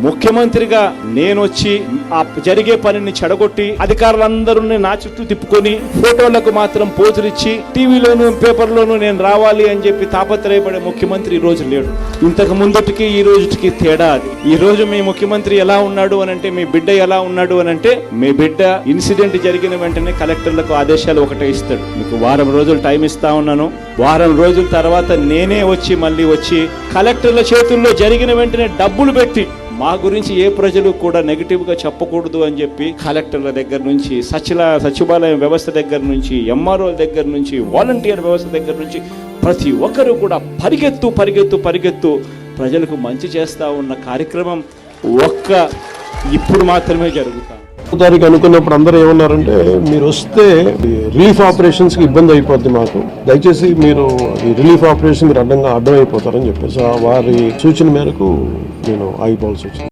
ముఖ్యమంత్రిగా నేను వచ్చి ఆ జరిగే పనిని చెడగొట్టి అధికారులందరూ నా చుట్టూ తిప్పుకొని ఫోటోలకు మాత్రం పోజులిచ్చి టీవీలోను పేపర్లోను నేను రావాలి అని చెప్పి తాపత్రయపడే ముఖ్యమంత్రి ఈ రోజు లేడు. ఇంతకు ముందుటికి ఈ రోజుకి తేడా అది. ఈ రోజు మీ ముఖ్యమంత్రి ఎలా ఉన్నాడు అని అంటే, మీ బిడ్డ ఎలా ఉన్నాడు అని అంటే, మీ బిడ్డ ఇన్సిడెంట్ జరిగిన వెంటనే కలెక్టర్లకు ఆదేశాలు ఒకటే ఇస్తాడు, మీకు వారం రోజులు టైం ఇస్తా ఉన్నాను, వారం రోజుల తర్వాత నేనే మళ్ళీ వచ్చి కలెక్టర్ల చేతుల్లో జరిగిన వెంటనే డబ్బులు పెట్టి మా గురించి ఏ ప్రజలు కూడా నెగిటివ్ గా చెప్పకూడదు అని చెప్పి కలెక్టర్ల దగ్గర నుంచి సచివాలయం వ్యవస్థ దగ్గర నుంచి ఎంఆర్ఓ దగ్గర నుంచి వాలంటీర్ వ్యవస్థ దగ్గర నుంచి ప్రతి ఒక్కరూ కూడా పరిగెత్తు ప్రజలకు మంచి చేస్తా ఉన్న కార్యక్రమం ఇప్పుడు మాత్రమే జరుగుతాం. తారీఖు అనుకున్నప్పుడు అందరూ ఏమన్నారంటే, మీరు వస్తే రిలీఫ్ ఆపరేషన్స్ కి ఇబ్బంది అయిపోద్ది, మాకు దయచేసి మీరు ఈ రిలీఫ్ ఆపరేషన్ మీరు అడ్డం అయిపోతారని చెప్పేసి వారి సూచన మేరకు నేను ఆగిపోవాల్సి వచ్చింది.